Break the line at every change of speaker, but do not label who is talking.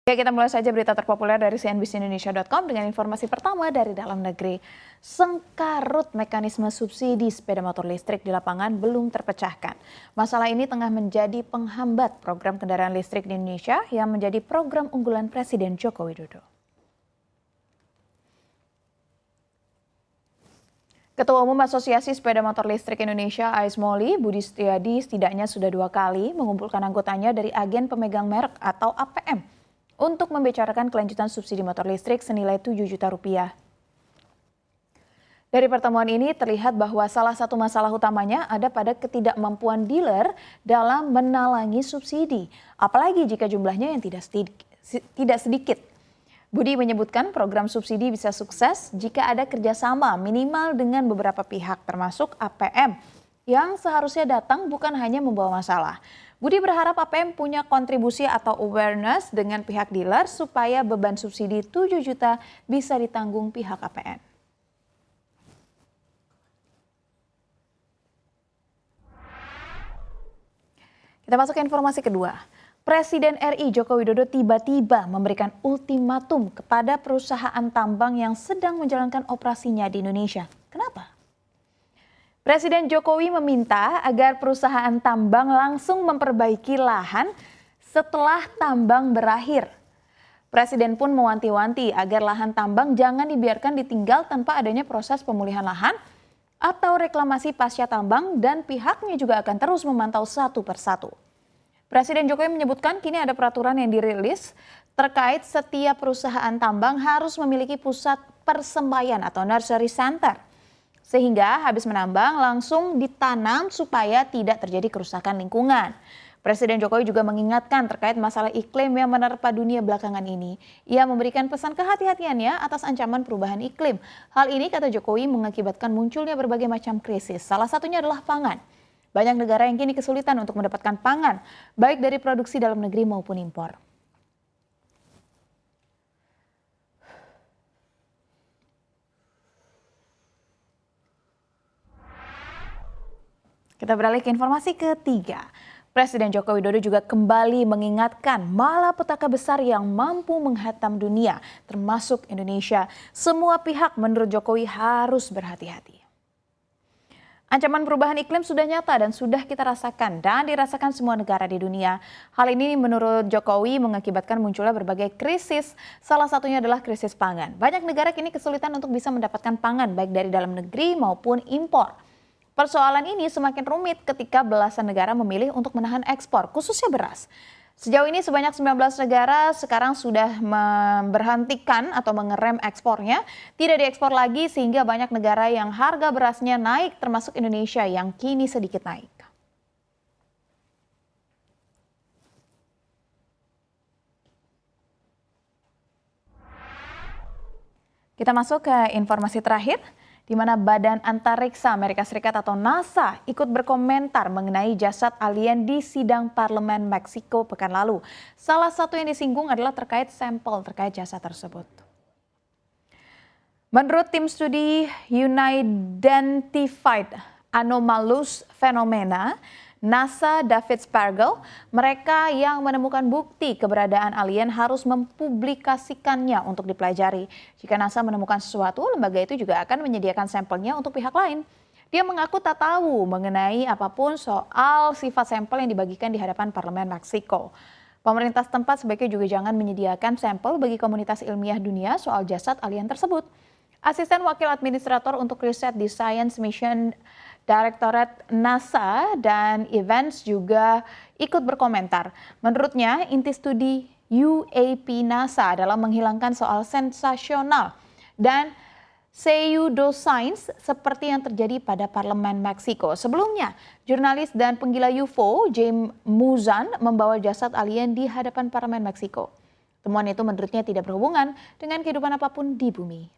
Ya, kita mulai saja berita terpopuler dari cnbcindonesia.com dengan informasi pertama dari dalam negeri. Sengkarut mekanisme subsidi sepeda motor listrik di lapangan belum terpecahkan. Masalah ini tengah menjadi penghambat program kendaraan listrik di Indonesia yang menjadi program unggulan Presiden Joko Widodo. Ketua Umum Asosiasi Sepeda Motor Listrik Indonesia ASMOLI, Budi Setiadi, setidaknya sudah 2 kali mengumpulkan anggotanya dari agen pemegang merek atau APM untuk membicarakan kelanjutan subsidi motor listrik senilai 7 juta rupiah. Dari pertemuan ini terlihat bahwa salah satu masalah utamanya ada pada ketidakmampuan dealer dalam menalangi subsidi, apalagi jika jumlahnya yang tidak sedikit. Budi menyebutkan program subsidi bisa sukses jika ada kerjasama minimal dengan beberapa pihak termasuk APM yang seharusnya datang bukan hanya membawa masalah. Budi berharap APM punya kontribusi atau awareness dengan pihak dealer supaya beban subsidi 7 juta bisa ditanggung pihak APM. Kita masuk ke informasi kedua. Presiden RI Joko Widodo tiba-tiba memberikan ultimatum kepada perusahaan tambang yang sedang menjalankan operasinya di Indonesia. Kenapa? Presiden Jokowi meminta agar perusahaan tambang langsung memperbaiki lahan setelah tambang berakhir. Presiden pun mewanti-wanti agar lahan tambang jangan dibiarkan ditinggal tanpa adanya proses pemulihan lahan atau reklamasi pasca tambang, dan pihaknya juga akan terus memantau satu persatu. Presiden Jokowi menyebutkan kini ada peraturan yang dirilis terkait setiap perusahaan tambang harus memiliki pusat persembahyan atau nursery center. Sehingga habis menambang langsung ditanam supaya tidak terjadi kerusakan lingkungan. Presiden Jokowi juga mengingatkan terkait masalah iklim yang menerpa dunia belakangan ini. Ia memberikan pesan kehati-hatiannya atas ancaman perubahan iklim. Hal ini, kata Jokowi, mengakibatkan munculnya berbagai macam krisis. Salah satunya adalah pangan. Banyak negara yang kini kesulitan untuk mendapatkan pangan, baik dari produksi dalam negeri maupun impor. Kita beralih ke informasi ketiga. Presiden Joko Widodo juga kembali mengingatkan malapetaka besar yang mampu menghantam dunia, termasuk Indonesia. Semua pihak menurut Jokowi harus berhati-hati. Ancaman perubahan iklim sudah nyata dan sudah kita rasakan dan dirasakan semua negara di dunia. Hal ini menurut Jokowi mengakibatkan munculnya berbagai krisis, salah satunya adalah krisis pangan. Banyak negara kini kesulitan untuk bisa mendapatkan pangan baik dari dalam negeri maupun impor. Persoalan ini semakin rumit ketika belasan negara memilih untuk menahan ekspor, khususnya beras. Sejauh ini sebanyak 19 negara sekarang sudah memberhentikan atau mengerem ekspornya, tidak diekspor lagi sehingga banyak negara yang harga berasnya naik termasuk Indonesia yang kini sedikit naik. Kita masuk ke informasi terakhir, di mana Badan Antariksa Amerika Serikat atau NASA ikut berkomentar mengenai jasad alien di sidang parlemen Meksiko pekan lalu. Salah satu yang disinggung adalah terkait sampel terkait jasad tersebut. Menurut tim studi Unidentified Anomalous Phenomena, NASA David Spargel, mereka yang menemukan bukti keberadaan alien harus mempublikasikannya untuk dipelajari. Jika NASA menemukan sesuatu, lembaga itu juga akan menyediakan sampelnya untuk pihak lain. Dia mengaku tak tahu mengenai apapun soal sifat sampel yang dibagikan di hadapan parlemen Meksiko. Pemerintah setempat sebaiknya juga jangan menyediakan sampel bagi komunitas ilmiah dunia soal jasad alien tersebut. Asisten Wakil Administrator untuk Riset di Science Mission Directorate NASA dan Evans juga ikut berkomentar. Menurutnya, inti studi UAP NASA adalah menghilangkan soal sensasional dan pseudoscience seperti yang terjadi pada parlemen Meksiko. Sebelumnya, jurnalis dan penggila UFO James Muzan membawa jasad alien di hadapan parlemen Meksiko. Temuan itu menurutnya tidak berhubungan dengan kehidupan apapun di bumi.